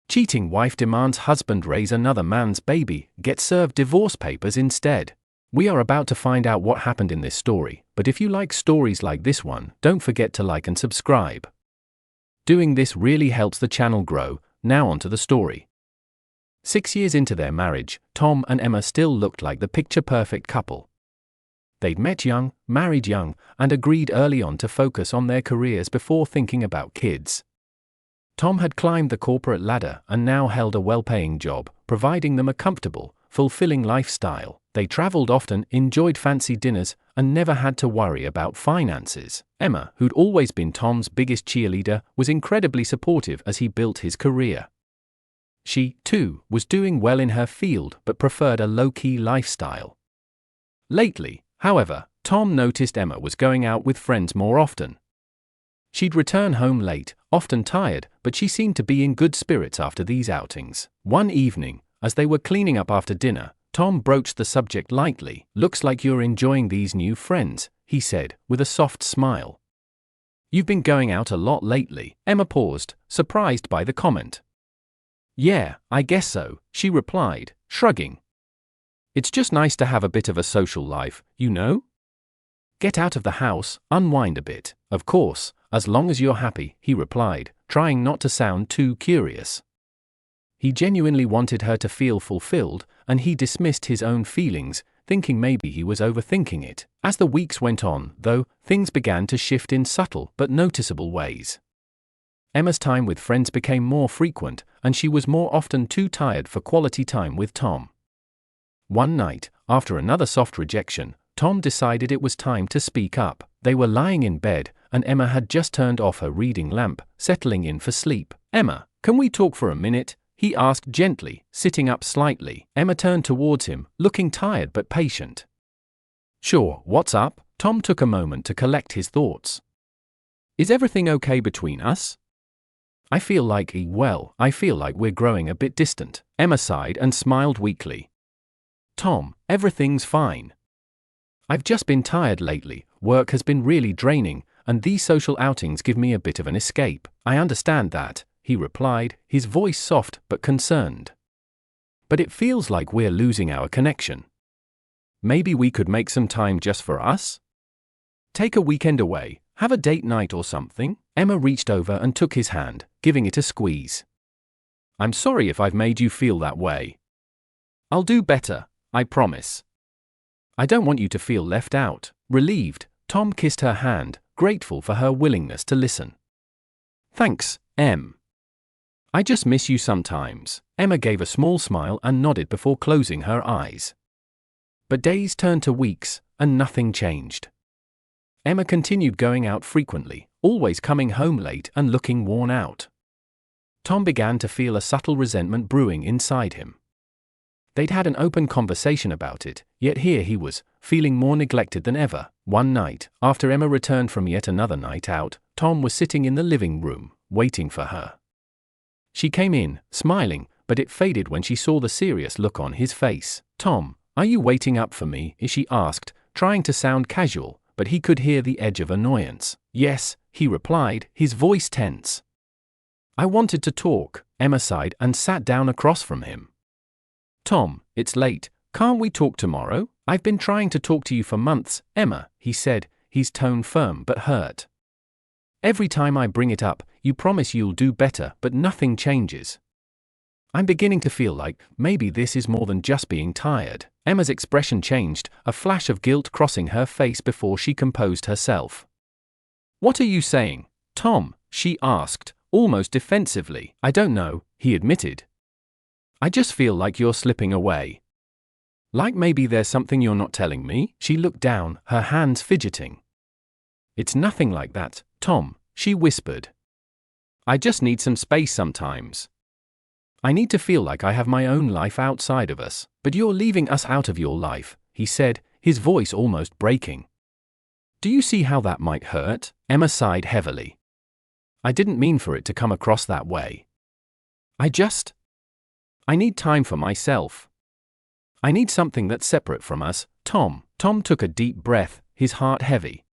Cheating wife demands husband raise another man's baby, get served divorce papers instead. We are about to find out what happened in this story, but if you like stories like this one, don't forget to like and subscribe. Doing this really helps the channel grow. Now onto the story. 6 years into their marriage, Tom and Emma still looked like the picture-perfect couple. They'd met young, married young, and agreed early on to focus on their careers before thinking about kids. Tom had climbed the corporate ladder and now held a well-paying job, providing them a comfortable, fulfilling lifestyle. They traveled often, enjoyed fancy dinners, and never had to worry about finances. Emma, who'd always been Tom's biggest cheerleader, was incredibly supportive as he built his career. She, too, was doing well in her field but preferred a low-key lifestyle. Lately, however, Tom noticed Emma was going out with friends more often. She'd return home late, often tired, but she seemed to be in good spirits after these outings. One evening, as they were cleaning up after dinner, Tom broached the subject lightly. "Looks like you're enjoying these new friends," he said, with a soft smile. "You've been going out a lot lately." Emma paused, surprised by the comment. "Yeah, I guess so," she replied, shrugging. "It's just nice to have a bit of a social life, you know? Get out of the house, unwind a bit." "Of course, as long as you're happy," he replied, trying not to sound too curious. He genuinely wanted her to feel fulfilled, and he dismissed his own feelings, thinking maybe he was overthinking it. As the weeks went on, though, things began to shift in subtle but noticeable ways. Emma's time with friends became more frequent, and she was more often too tired for quality time with Tom. One night, after another soft rejection, Tom decided it was time to speak up. They were lying in bed, and Emma had just turned off her reading lamp, settling in for sleep. "Emma, can we talk for a minute?" he asked gently, sitting up slightly. Emma turned towards him, looking tired but patient. "Sure, what's up?" Tom took a moment to collect his thoughts. "Is everything okay between us? I feel like we're growing a bit distant." Emma sighed and smiled weakly. "Tom, everything's fine. I've just been tired lately, work has been really draining, and these social outings give me a bit of an escape." "I understand that," he replied, his voice soft but concerned. "But it feels like we're losing our connection. Maybe we could make some time just for us? Take a weekend away, have a date night or something?" Emma reached over and took his hand, giving it a squeeze. "I'm sorry if I've made you feel that way. I'll do better, I promise. I don't want you to feel left out." Relieved, Tom kissed her hand, grateful for her willingness to listen. "Thanks, Em. I just miss you sometimes." Emma gave a small smile and nodded before closing her eyes. But days turned to weeks, and nothing changed. Emma continued going out frequently, always coming home late and looking worn out. Tom began to feel a subtle resentment brewing inside him. They'd had an open conversation about it, yet here he was, feeling more neglected than ever. One night, after Emma returned from yet another night out, Tom was sitting in the living room, waiting for her. She came in, smiling, but it faded when she saw the serious look on his face. "Tom, are you waiting up for me?" she asked, trying to sound casual, but he could hear the edge of annoyance. "Yes," he replied, his voice tense. "I wanted to talk." Emma sighed and sat down across from him. "Tom, it's late, can't we talk tomorrow?" "I've been trying to talk to you for months, Emma," he said, his tone firm but hurt. "Every time I bring it up, you promise you'll do better, but nothing changes. I'm beginning to feel like maybe this is more than just being tired." Emma's expression changed, a flash of guilt crossing her face before she composed herself. "What are you saying, Tom?" she asked, almost defensively. "I don't know," he admitted. "I just feel like you're slipping away. Like maybe there's something you're not telling me?" She looked down, her hands fidgeting. "It's nothing like that, Tom," she whispered. "I just need some space sometimes. I need to feel like I have my own life outside of us." "But you're leaving us out of your life," he said, his voice almost breaking. "Do you see how that might hurt?" Emma sighed heavily. "I didn't mean for it to come across that way. I need time for myself. I need something that's separate from us, Tom." Tom took a deep breath, his heart heavy.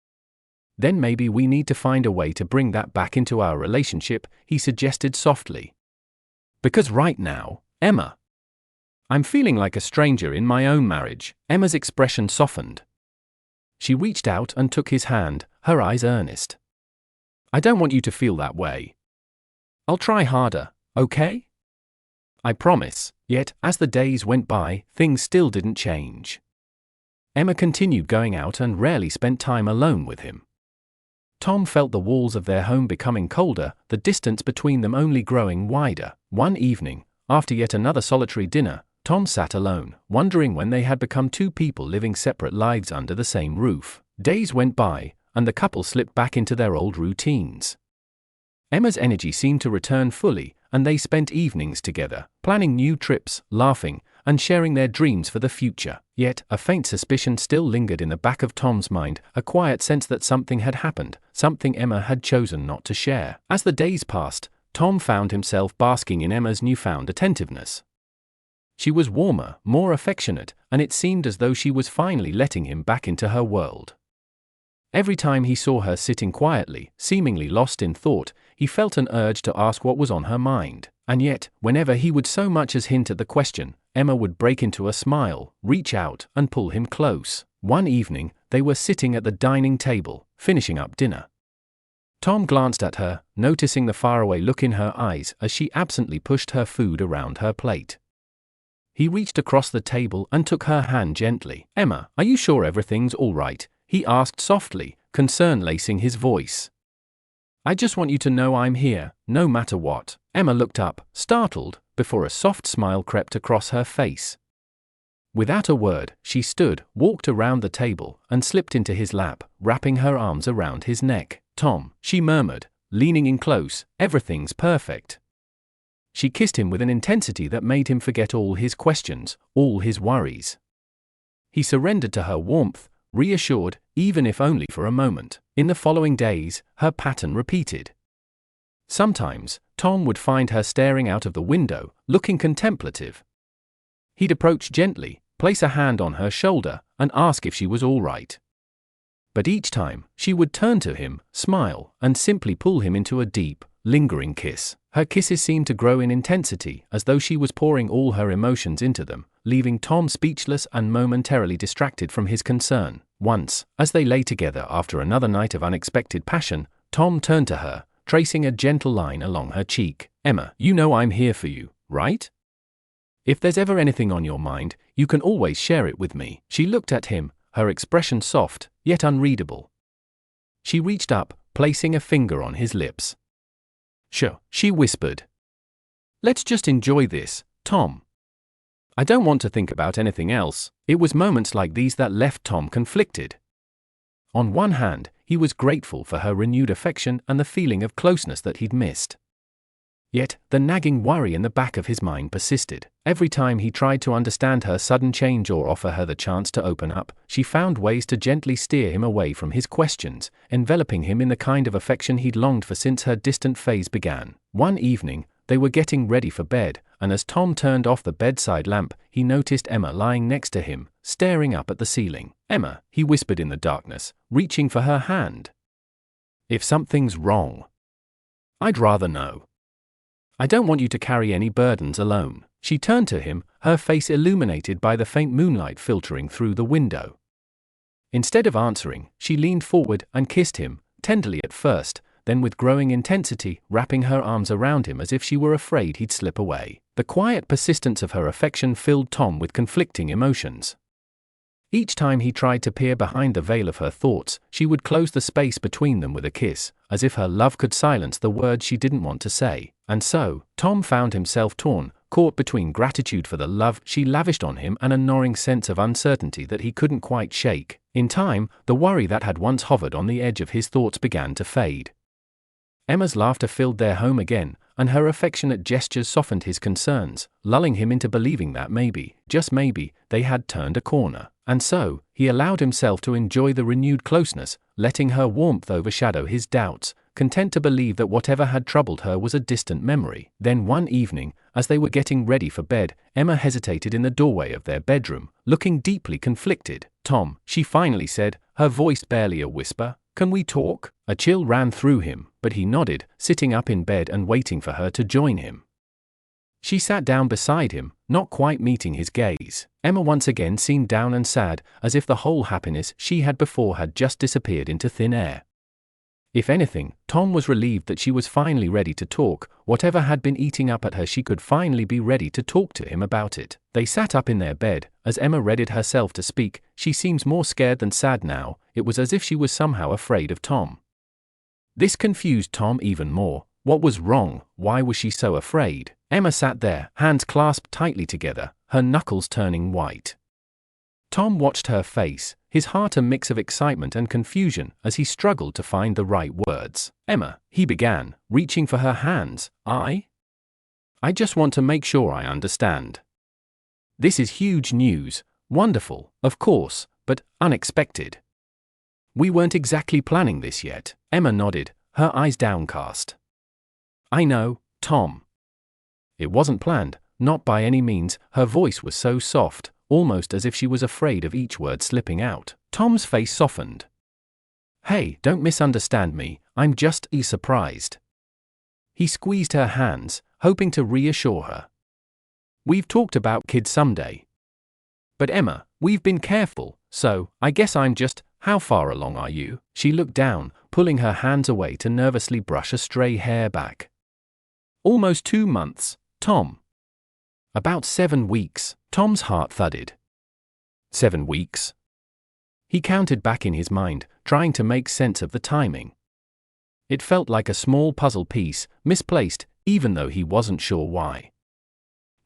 "Then maybe we need to find a way to bring that back into our relationship," he suggested softly. Because right now, Emma. I'm feeling like a stranger in my own marriage. Emma's expression softened. She reached out and took his hand, her eyes earnest. I don't want you to feel that way. I'll try harder, okay? I promise. Yet, as the days went by, things still didn't change. Emma continued going out and rarely spent time alone with him. Tom felt the walls of their home becoming colder, the distance between them only growing wider. One evening, after yet another solitary dinner, Tom sat alone, wondering when they had become two people living separate lives under the same roof. Days went by, and the couple slipped back into their old routines. Emma's energy seemed to return fully, and they spent evenings together, planning new trips, laughing, and sharing their dreams for the future. Yet, a faint suspicion still lingered in the back of Tom's mind, a quiet sense that something had happened, something Emma had chosen not to share. As the days passed, Tom found himself basking in Emma's newfound attentiveness. She was warmer, more affectionate, and it seemed as though she was finally letting him back into her world. Every time he saw her sitting quietly, seemingly lost in thought, he felt an urge to ask what was on her mind. And yet, whenever he would so much as hint at the question, Emma would break into a smile, reach out, and pull him close. One evening, they were sitting at the dining table, finishing up dinner. Tom glanced at her, noticing the faraway look in her eyes as she absently pushed her food around her plate. He reached across the table and took her hand gently. Emma, are you sure everything's all right? He asked softly, concern lacing his voice. I just want you to know I'm here, no matter what. Emma looked up, startled, before a soft smile crept across her face. Without a word, she stood, walked around the table, and slipped into his lap, wrapping her arms around his neck. Tom, she murmured, leaning in close, everything's perfect. She kissed him with an intensity that made him forget all his questions, all his worries. He surrendered to her warmth, reassured, even if only for a moment. In the following days, her pattern repeated. Sometimes, Tom would find her staring out of the window, looking contemplative. He'd approach gently, place a hand on her shoulder, and ask if she was all right. But each time, she would turn to him, smile, and simply pull him into a deep, lingering kiss. Her kisses seemed to grow in intensity, as though she was pouring all her emotions into them, leaving Tom speechless and momentarily distracted from his concern. Once, as they lay together after another night of unexpected passion, Tom turned to her, tracing a gentle line along her cheek. Emma, you know I'm here for you, right? If there's ever anything on your mind, you can always share it with me. She looked at him, her expression soft, yet unreadable. She reached up, placing a finger on his lips. Sure, she whispered. Let's just enjoy this, Tom. I don't want to think about anything else. It was moments like these that left Tom conflicted. On one hand, he was grateful for her renewed affection and the feeling of closeness that he'd missed. Yet, the nagging worry in the back of his mind persisted. Every time he tried to understand her sudden change or offer her the chance to open up, she found ways to gently steer him away from his questions, enveloping him in the kind of affection he'd longed for since her distant phase began. One evening, they were getting ready for bed, and as Tom turned off the bedside lamp, he noticed Emma lying next to him, staring up at the ceiling. Emma, he whispered in the darkness, reaching for her hand. If something's wrong, I'd rather know. I don't want you to carry any burdens alone. She turned to him, her face illuminated by the faint moonlight filtering through the window. Instead of answering, she leaned forward and kissed him, tenderly at first, then with growing intensity, wrapping her arms around him as if she were afraid he'd slip away. The quiet persistence of her affection filled Tom with conflicting emotions. Each time he tried to peer behind the veil of her thoughts, she would close the space between them with a kiss, as if her love could silence the words she didn't want to say. And so, Tom found himself torn, caught between gratitude for the love she lavished on him and a gnawing sense of uncertainty that he couldn't quite shake. In time, the worry that had once hovered on the edge of his thoughts began to fade. Emma's laughter filled their home again, and her affectionate gestures softened his concerns, lulling him into believing that maybe, just maybe, they had turned a corner. And so, he allowed himself to enjoy the renewed closeness, letting her warmth overshadow his doubts, content to believe that whatever had troubled her was a distant memory. Then one evening, as they were getting ready for bed, Emma hesitated in the doorway of their bedroom, looking deeply conflicted. Tom, she finally said, her voice barely a whisper, can we talk? A chill ran through him, but he nodded, sitting up in bed and waiting for her to join him. She sat down beside him, not quite meeting his gaze. Emma once again seemed down and sad, as if the whole happiness she had before had just disappeared into thin air. If anything, Tom was relieved that she was finally ready to talk. Whatever had been eating up at her, she could finally be ready to talk to him about it. They sat up in their bed. As Emma readied herself to speak, she seemed more scared than sad now. It was as if she was somehow afraid of Tom. This confused Tom even more. What was wrong? Why was she so afraid? Emma sat there, hands clasped tightly together, her knuckles turning white. Tom watched her face, his heart a mix of excitement and confusion as he struggled to find the right words. Emma, he began, reaching for her hands. I just want to make sure I understand. This is huge news, wonderful, of course, but unexpected. We weren't exactly planning this yet. Emma nodded, her eyes downcast. I know, Tom. It wasn't planned, not by any means. Her voice was so soft, almost as if she was afraid of each word slipping out. Tom's face softened. Hey, don't misunderstand me, I'm just surprised. He squeezed her hands, hoping to reassure her. We've talked about kids someday. But Emma, we've been careful, so I guess I'm just, how far along are you? She looked down, pulling her hands away to nervously brush a stray hair back. Almost 2 months, Tom. About 7 weeks. Tom's heart thudded. 7 weeks? He counted back in his mind, trying to make sense of the timing. It felt like a small puzzle piece, misplaced, even though he wasn't sure why.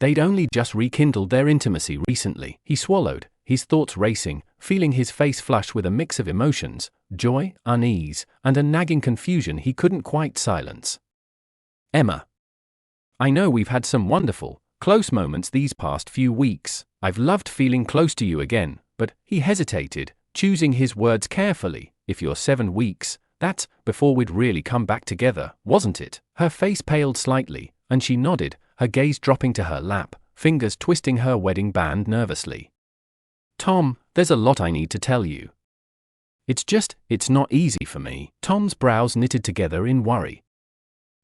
They'd only just rekindled their intimacy recently. He swallowed, his thoughts racing, feeling his face flush with a mix of emotions, joy, unease, and a nagging confusion he couldn't quite silence. Emma. I know we've had some wonderful, close moments these past few weeks. I've loved feeling close to you again, but he hesitated, choosing his words carefully. If you're 7 weeks, that's before we'd really come back together, wasn't it? Her face paled slightly, and she nodded, her gaze dropping to her lap, fingers twisting her wedding band nervously. Tom, there's a lot I need to tell you. It's not easy for me. Tom's brows knitted together in worry.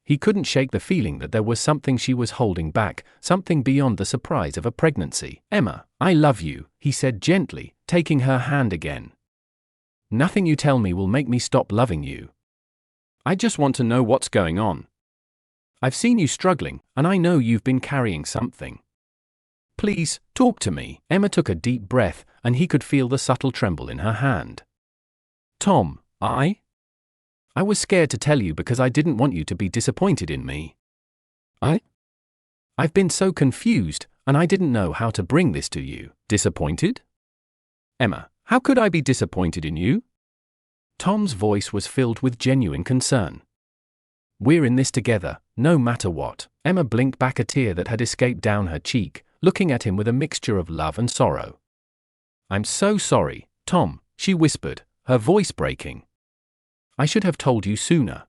He couldn't shake the feeling that there was something she was holding back, something beyond the surprise of a pregnancy. Emma, I love you, he said gently, taking her hand again. Nothing you tell me will make me stop loving you. I just want to know what's going on. I've seen you struggling, and I know you've been carrying something. Please, talk to me. Emma took a deep breath, and he could feel the subtle tremble in her hand. Tom, I was scared to tell you because I didn't want you to be disappointed in me. I've been so confused, and I didn't know how to bring this to you. Disappointed? Emma, how could I be disappointed in you? Tom's voice was filled with genuine concern. We're in this together, no matter what. Emma blinked back a tear that had escaped down her cheek, looking at him with a mixture of love and sorrow. I'm so sorry, Tom, she whispered, her voice breaking. I should have told you sooner.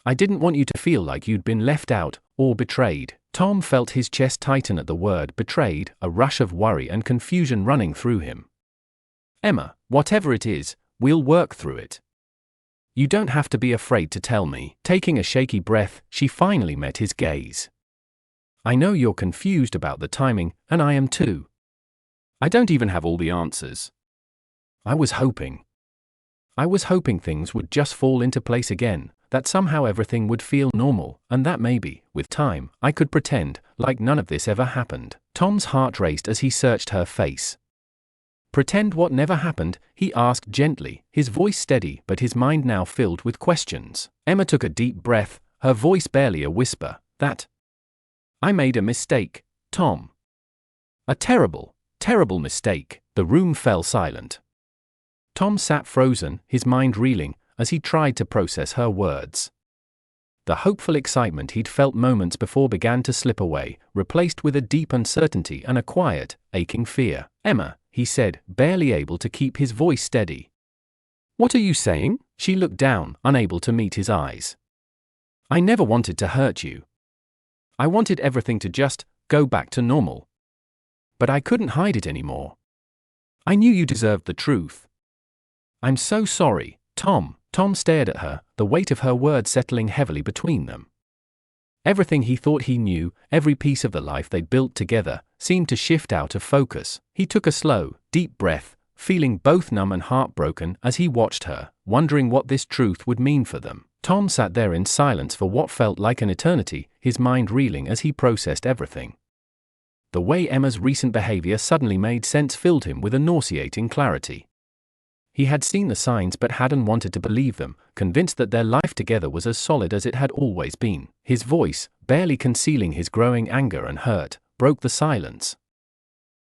I didn't want you to feel like you'd been left out or betrayed. Tom felt his chest tighten at the word betrayed, a rush of worry and confusion running through him. Emma, whatever it is, we'll work through it. You don't have to be afraid to tell me. Taking a shaky breath, she finally met his gaze. I know you're confused about the timing, and I am too. I don't even have all the answers. I was hoping things would just fall into place again, that somehow everything would feel normal, and that maybe, with time, I could pretend like none of this ever happened. Tom's heart raced as he searched her face. Pretend what never happened? He asked gently, his voice steady but his mind now filled with questions. Emma took a deep breath, her voice barely a whisper. I made a mistake, Tom. A terrible, terrible mistake. The room fell silent. Tom sat frozen, his mind reeling, as he tried to process her words. The hopeful excitement he'd felt moments before began to slip away, replaced with a deep uncertainty and a quiet, aching fear. Emma, he said, barely able to keep his voice steady. What are you saying? She looked down, unable to meet his eyes. I never wanted to hurt you. I wanted everything to just go back to normal. But I couldn't hide it anymore. I knew you deserved the truth. I'm so sorry, Tom. Tom stared at her, the weight of her words settling heavily between them. Everything he thought he knew, every piece of the life they'd built together, seemed to shift out of focus. He took a slow, deep breath, feeling both numb and heartbroken as he watched her, wondering what this truth would mean for them. Tom sat there in silence for what felt like an eternity, his mind reeling as he processed everything. The way Emma's recent behavior suddenly made sense filled him with a nauseating clarity. He had seen the signs but hadn't wanted to believe them, convinced that their life together was as solid as it had always been. His voice, barely concealing his growing anger and hurt, broke the silence.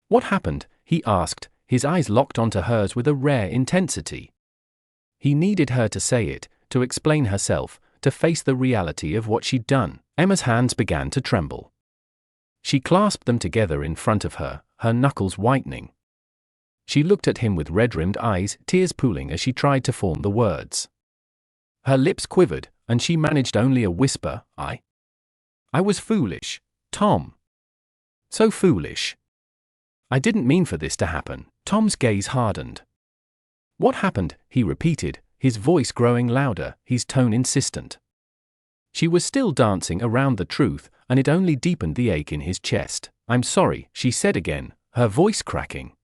"What happened?" he asked, his eyes locked onto hers with a rare intensity. He needed her to say it, to explain herself, to face the reality of what she'd done. Emma's hands began to tremble. She clasped them together in front of her, her knuckles whitening. She looked at him with red-rimmed eyes, tears pooling as she tried to form the words. Her lips quivered, and she managed only a whisper, I was foolish, Tom. So foolish. I didn't mean for this to happen." Tom's gaze hardened. "What happened?" he repeated, his voice growing louder, his tone insistent. She was still dancing around the truth, and it only deepened the ache in his chest. "I'm sorry," she said again, her voice cracking.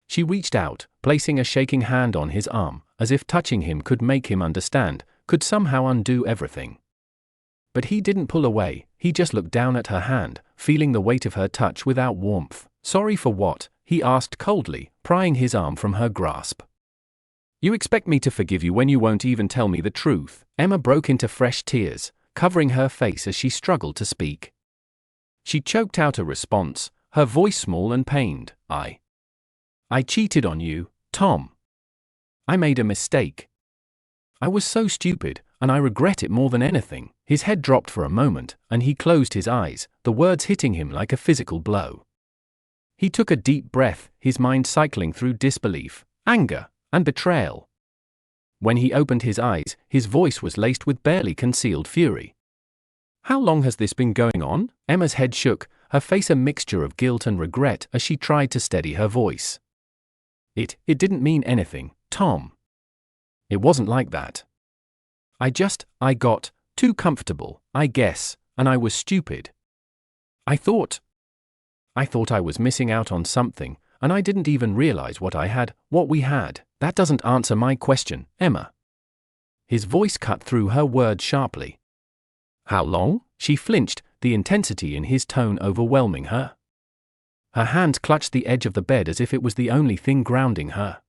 She reached out, placing a shaking hand on his arm, as if touching him could make him understand, could somehow undo everything. But he didn't pull away, he just looked down at her hand, feeling the weight of her touch without warmth. "Sorry for what?" he asked coldly, prying his arm from her grasp. "You expect me to forgive you when you won't even tell me the truth?" Emma broke into fresh tears, covering her face as she struggled to speak. She choked out a response, her voice small and pained. I cheated on you, Tom. I made a mistake. I was so stupid, and I regret it more than anything." His head dropped for a moment, and he closed his eyes, the words hitting him like a physical blow. He took a deep breath, his mind cycling through disbelief, anger, and betrayal. When he opened his eyes, his voice was laced with barely concealed fury. "How long has this been going on?" Emma's head shook, her face a mixture of guilt and regret as she tried to steady her voice. It didn't mean anything, Tom. It wasn't like that. I got too comfortable, I guess, and I was stupid. I thought I was missing out on something, and I didn't even realize what we had. That doesn't answer my question, Emma." His voice cut through her words sharply. "How long?" She flinched, the intensity in his tone overwhelming her. Her hands clutched the edge of the bed as if it was the only thing grounding her.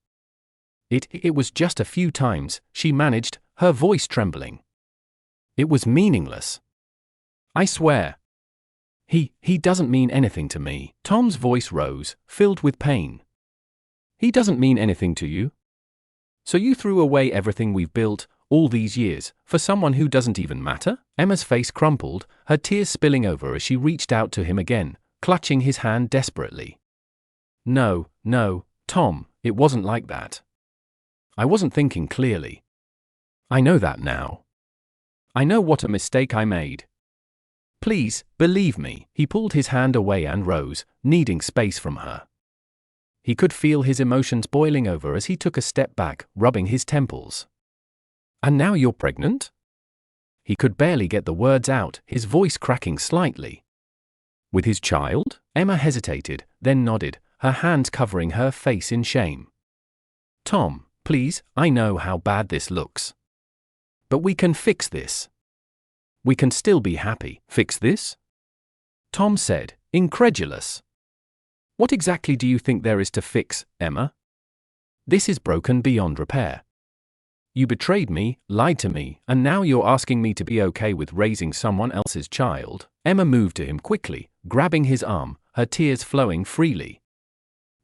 It was just a few times," she managed, her voice trembling. "It was meaningless. I swear. He doesn't mean anything to me." Tom's voice rose, filled with pain. "He doesn't mean anything to you? So you threw away everything we've built, all these years, for someone who doesn't even matter?" Emma's face crumpled, her tears spilling over as she reached out to him again, clutching his hand desperately. No, Tom, it wasn't like that. I wasn't thinking clearly. I know that now. I know what a mistake I made. Please, believe me." He pulled his hand away and rose, needing space from her. He could feel his emotions boiling over as he took a step back, rubbing his temples. "And now you're pregnant?" He could barely get the words out, his voice cracking slightly. "With his child?" Emma hesitated, then nodded, her hands covering her face in shame. "Tom, please, I know how bad this looks. But we can fix this. We can still be happy." "Fix this?" Tom said, incredulous. "What exactly do you think there is to fix, Emma? This is broken beyond repair. You betrayed me, lied to me, and now you're asking me to be okay with raising someone else's child." Emma moved to him quickly, grabbing his arm, her tears flowing freely.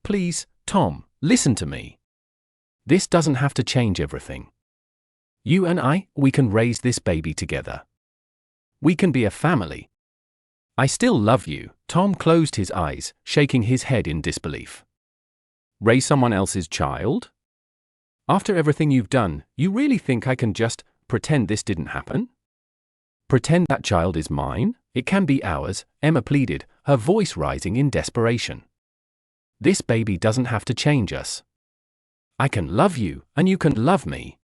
"Please, Tom, listen to me. This doesn't have to change everything. You and we can raise this baby together. We can be a family. I still love you." Tom closed his eyes, shaking his head in disbelief. "Raise someone else's child? After everything you've done, you really think I can just pretend this didn't happen? Pretend that child is mine? It can be ours," Emma pleaded, her voice rising in desperation. "This baby doesn't have to change us. I can love you, and you can love me.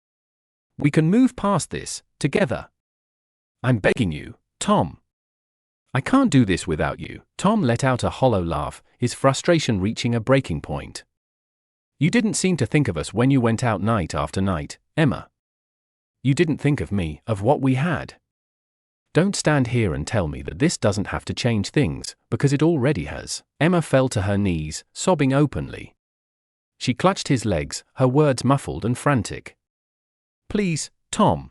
We can move past this, together. I'm begging you, Tom." I can't do this without you. Tom let out a hollow laugh, his frustration reaching a breaking point. You didn't seem to think of us when you went out night after night, Emma. You didn't think of me, of what we had. Don't stand here and tell me that this doesn't have to change things, because it already has. Emma fell to her knees, sobbing openly. She clutched his legs, her words muffled and frantic. Please, Tom.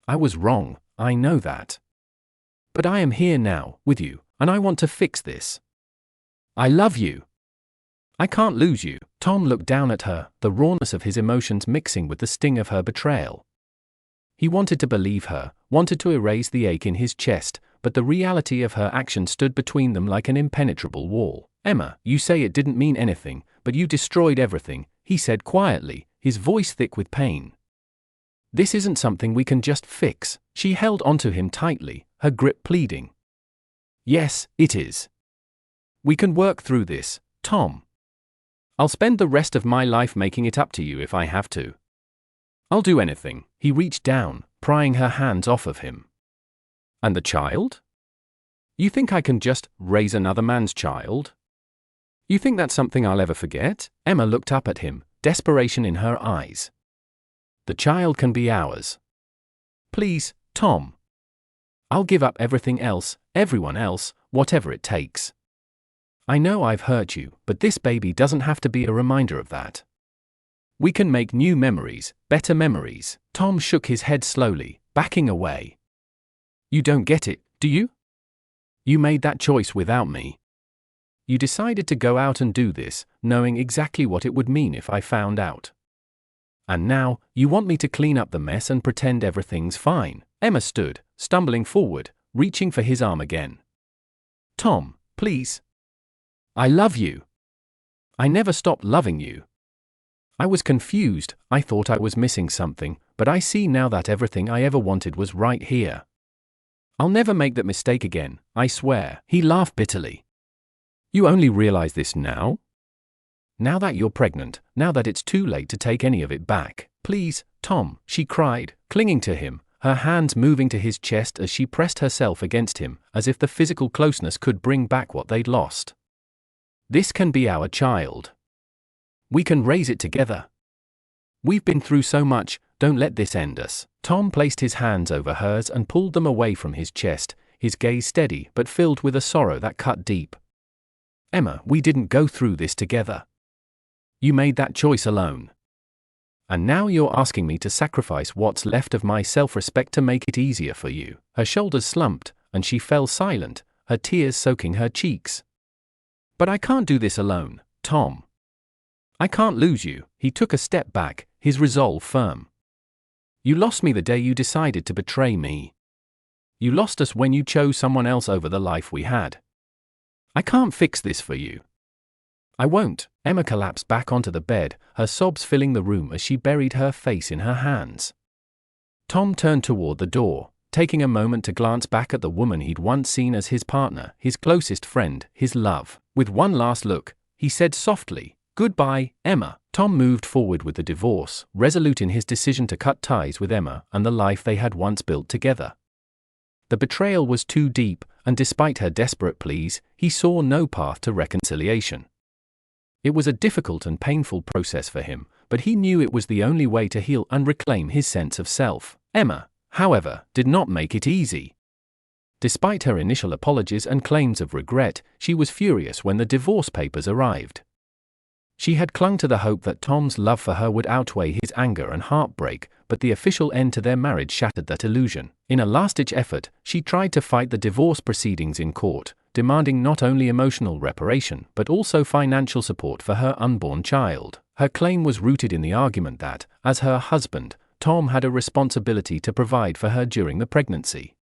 I was wrong, I know that. But I am here now, with you, and I want to fix this. I love you. I can't lose you. Tom looked down at her, the rawness of his emotions mixing with the sting of her betrayal. He wanted to believe her, wanted to erase the ache in his chest, but the reality of her action stood between them like an impenetrable wall. Emma, you say it didn't mean anything, but you destroyed everything, he said quietly, his voice thick with pain. This isn't something we can just fix. She held onto him tightly, her grip pleading. Yes, it is. We can work through this, Tom. I'll spend the rest of my life making it up to you if I have to. I'll do anything. He reached down, prying her hands off of him. And the child? You think I can just raise another man's child? You think that's something I'll ever forget? Emma looked up at him, desperation in her eyes. The child can be ours. Please, Tom. I'll give up everything else, everyone else, whatever it takes. I know I've hurt you, but this baby doesn't have to be a reminder of that. We can make new memories, better memories. Tom shook his head slowly, backing away. You don't get it, do you? You made that choice without me. You decided to go out and do this, knowing exactly what it would mean if I found out. And now, you want me to clean up the mess and pretend everything's fine. Emma stood, stumbling forward, reaching for his arm again. Tom, please. I love you. I never stopped loving you. I was confused, I thought I was missing something, but I see now that everything I ever wanted was right here. I'll never make that mistake again, I swear. He laughed bitterly. You only realize this now? Now that you're pregnant, now that it's too late to take any of it back. Please, Tom, she cried, clinging to him, her hands moving to his chest as she pressed herself against him, as if the physical closeness could bring back what they'd lost. This can be our child. We can raise it together. We've been through so much, don't let this end us. Tom placed his hands over hers and pulled them away from his chest, his gaze steady but filled with a sorrow that cut deep. Emma, we didn't go through this together. You made that choice alone. And now you're asking me to sacrifice what's left of my self-respect to make it easier for you. Her shoulders slumped, and she fell silent, her tears soaking her cheeks. But I can't do this alone, Tom. I can't lose you. He took a step back, his resolve firm. You lost me the day you decided to betray me. You lost us when you chose someone else over the life we had. I can't fix this for you. I won't. Emma collapsed back onto the bed, her sobs filling the room as she buried her face in her hands. Tom turned toward the door, taking a moment to glance back at the woman he'd once seen as his partner, his closest friend, his love. With one last look, he said softly, "Goodbye, Emma." Tom moved forward with the divorce, resolute in his decision to cut ties with Emma and the life they had once built together. The betrayal was too deep, and despite her desperate pleas, he saw no path to reconciliation. It was a difficult and painful process for him, but he knew it was the only way to heal and reclaim his sense of self. Emma, however, did not make it easy. Despite her initial apologies and claims of regret, she was furious when the divorce papers arrived. She had clung to the hope that Tom's love for her would outweigh his anger and heartbreak, but the official end to their marriage shattered that illusion. In a last-ditch effort, she tried to fight the divorce proceedings in court, demanding not only emotional reparation but also financial support for her unborn child. Her claim was rooted in the argument that, as her husband, Tom had a responsibility to provide for her during the pregnancy.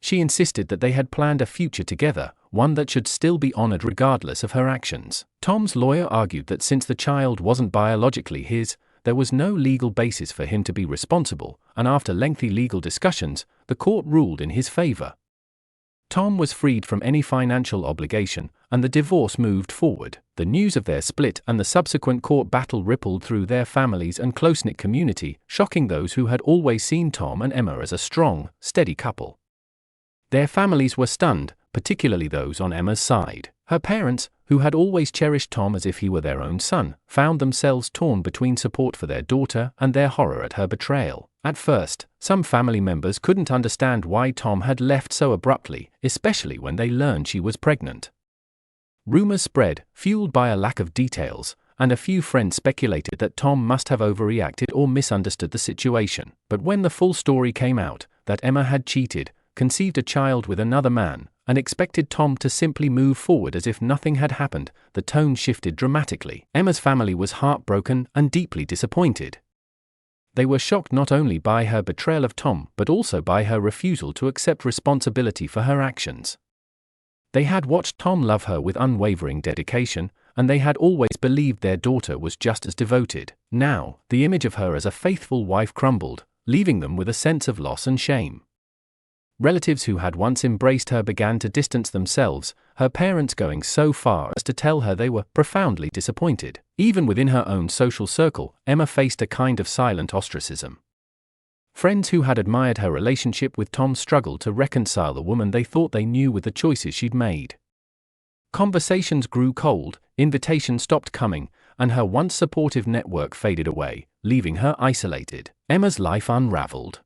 She insisted that they had planned a future together, one that should still be honored regardless of her actions. Tom's lawyer argued that since the child wasn't biologically his, there was no legal basis for him to be responsible, and after lengthy legal discussions, the court ruled in his favor. Tom was freed from any financial obligation, and the divorce moved forward. The news of their split and the subsequent court battle rippled through their families and close-knit community, shocking those who had always seen Tom and Emma as a strong, steady couple. Their families were stunned, particularly those on Emma's side. Her parents, who had always cherished Tom as if he were their own son, found themselves torn between support for their daughter and their horror at her betrayal. At first, some family members couldn't understand why Tom had left so abruptly, especially when they learned she was pregnant. Rumors spread, fueled by a lack of details, and a few friends speculated that Tom must have overreacted or misunderstood the situation. But when the full story came out, that Emma had cheated, conceived a child with another man, and expected Tom to simply move forward as if nothing had happened, the tone shifted dramatically. Emma's family was heartbroken and deeply disappointed. They were shocked not only by her betrayal of Tom but also by her refusal to accept responsibility for her actions. They had watched Tom love her with unwavering dedication, and they had always believed their daughter was just as devoted. Now, the image of her as a faithful wife crumbled, leaving them with a sense of loss and shame. Relatives who had once embraced her began to distance themselves, her parents going so far as to tell her they were profoundly disappointed. Even within her own social circle, Emma faced a kind of silent ostracism. Friends who had admired her relationship with Tom struggled to reconcile the woman they thought they knew with the choices she'd made. Conversations grew cold, invitations stopped coming, and her once supportive network faded away, leaving her isolated. Emma's life unraveled.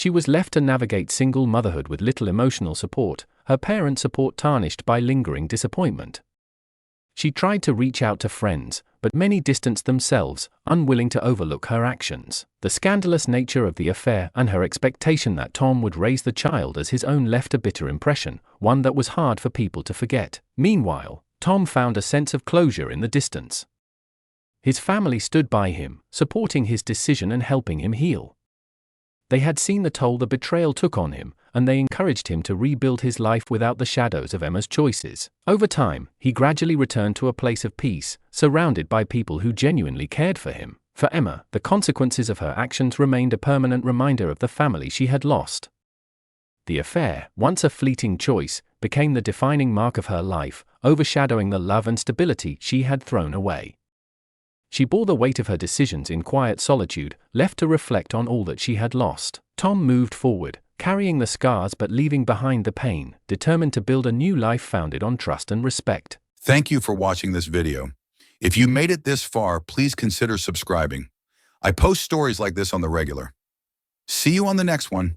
She was left to navigate single motherhood with little emotional support, her parent support tarnished by lingering disappointment. She tried to reach out to friends, but many distanced themselves, unwilling to overlook her actions. The scandalous nature of the affair and her expectation that Tom would raise the child as his own left a bitter impression, one that was hard for people to forget. Meanwhile, Tom found a sense of closure in the distance. His family stood by him, supporting his decision and helping him heal. They had seen the toll the betrayal took on him, and they encouraged him to rebuild his life without the shadows of Emma's choices. Over time, he gradually returned to a place of peace, surrounded by people who genuinely cared for him. For Emma, the consequences of her actions remained a permanent reminder of the family she had lost. The affair, once a fleeting choice, became the defining mark of her life, overshadowing the love and stability she had thrown away. She bore the weight of her decisions in quiet solitude, left to reflect on all that she had lost. Tom moved forward, carrying the scars but leaving behind the pain, determined to build a new life founded on trust and respect. Thank you for watching this video. If you made it this far, please consider subscribing. I post stories like this on the regular. See you on the next one.